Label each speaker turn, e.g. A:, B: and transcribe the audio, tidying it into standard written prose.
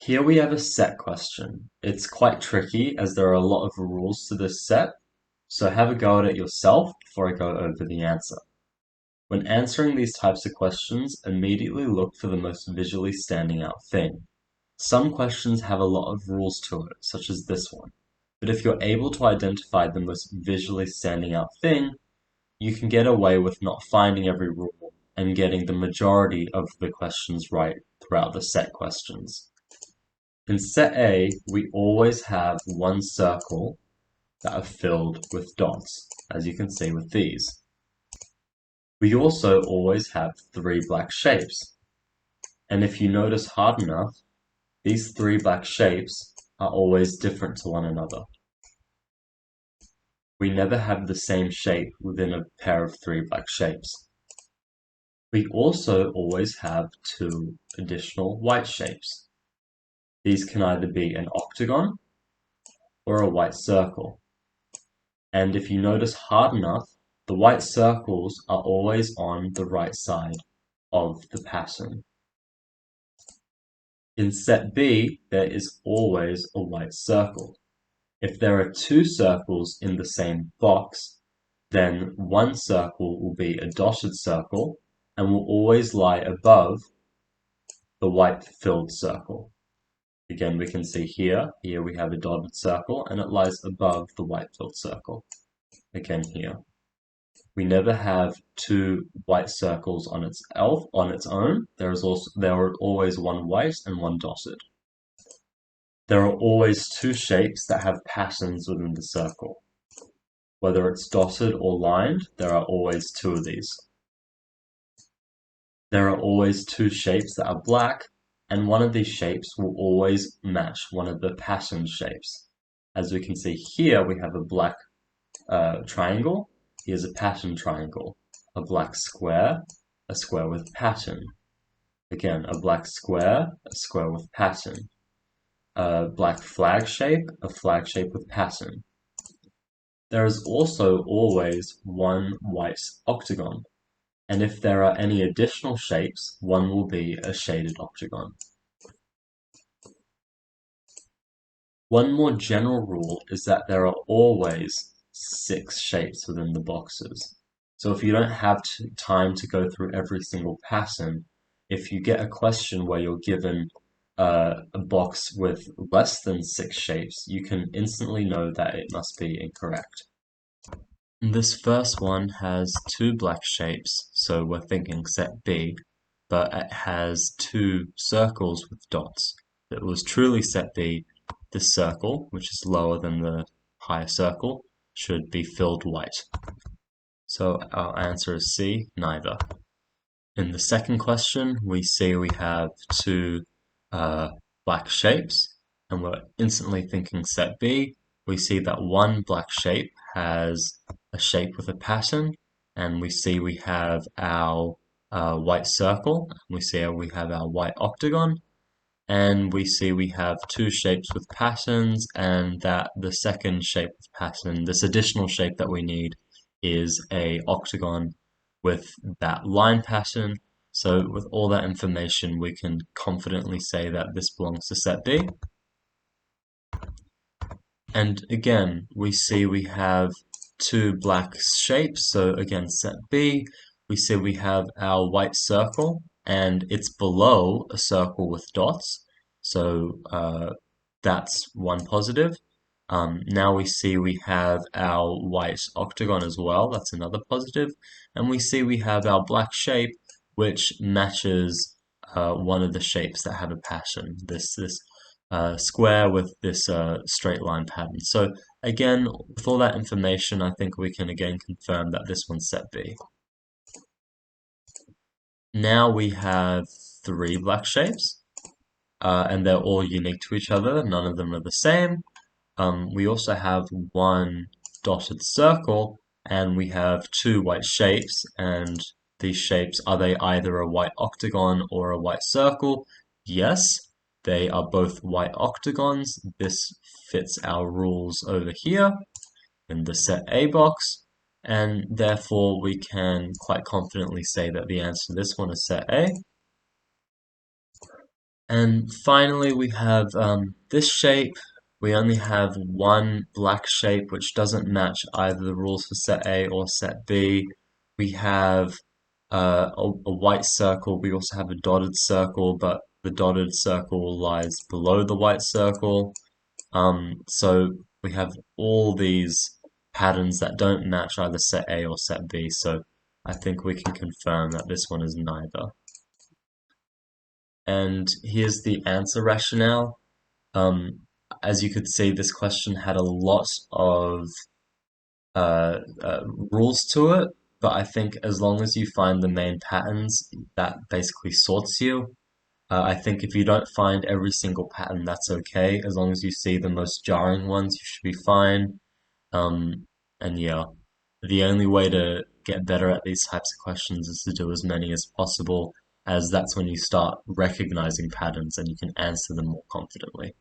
A: Here we have a set question. It's quite tricky as there are a lot of rules to this set, so have a go at it yourself before I go over the answer. When answering these types of questions, immediately look for the most visually standing out thing. Some questions have a lot of rules to it, such as this one, but if you're able to identify the most visually standing out thing, you can get away with not finding every rule and getting the majority of the questions right throughout the set questions. In set A, we always have one circle that are filled with dots, as you can see with these. We also always have three black shapes, and if you notice hard enough, these three black shapes are always different to one another. We never have the same shape within a pair of three black shapes. We also always have two additional white shapes. These can either be an octagon or a white circle. And if you notice hard enough, the white circles are always on the right side of the pattern. In set B, there is always a white circle. If there are two circles in the same box, then one circle will be a dotted circle and will always lie above the white filled circle. Again, we can see here we have a dotted circle and it lies above the white filled circle. Again here. We never have two white circles on its own. There are always one white and one dotted. There are always two shapes that have patterns within the circle. Whether it's dotted or lined, there are always two of these. There are always two shapes that are black, and one of these shapes will always match one of the pattern shapes. As we can see here, we have a black triangle. Here's a pattern triangle, a black square, a square with pattern. Again, a black square, a square with pattern. A black flag shape, a flag shape with pattern. There is also always one white octagon, and if there are any additional shapes, one will be a shaded octagon. One more general rule is that there are always 6 shapes within the boxes. So if you don't have time to go through every single pattern, if you get a question where you're given a box with less than 6 shapes, you can instantly know that it must be incorrect. This first one has 2 black shapes, so we're thinking set B, but it has 2 circles with dots. If it was truly set B, this circle, which is lower than the higher circle, should be filled white. So our answer is C, neither. In the second question, we see we have 2 black shapes, and we're instantly thinking set B. We see that one black shape has a shape with a pattern, and we see we have our white circle, we see we have our white octagon, and we see we have 2 shapes with patterns, and that the second shape with pattern, this additional shape that we need, is a octagon with that line pattern. So with all that information, we can confidently say that this belongs to set B. And again, we see we have 2 black shapes, so again, set B. We see we have our white circle, and it's below a circle with dots, so that's one positive. Now we see we have our white octagon as well, that's another positive, and we see we have our black shape, which matches one of the shapes that have a pattern, this square with this straight line pattern. So again, with all that information, I think we can again confirm that this one's set B. Now we have 3 black shapes, and they're all unique to each other. None of them are the same. We also have 1 dotted circle, and we have 2 white shapes, and these shapes, are they either a white octagon or a white circle? Yes, they are both white octagons. This fits our rules over here in the set A box, and therefore we can quite confidently say that the answer to this one is set A. And finally, we have this shape. We only have one black shape, which doesn't match either the rules for set A or set B. We have a white circle. We also have a dotted circle, but the dotted circle lies below the white circle. So we have all these patterns that don't match either set A or set B. So I think we can confirm that this one is neither. And here's the answer rationale. Um, as you could see, this question had a lot of rules to it, but I think as long as you find the main patterns, that basically sorts you. I think if you don't find every single pattern, that's okay. As long as you see the most jarring ones, you should be fine. Um, and yeah, the only way to get better at these types of questions is to do as many as possible, as that's when you start recognizing patterns and you can answer them more confidently.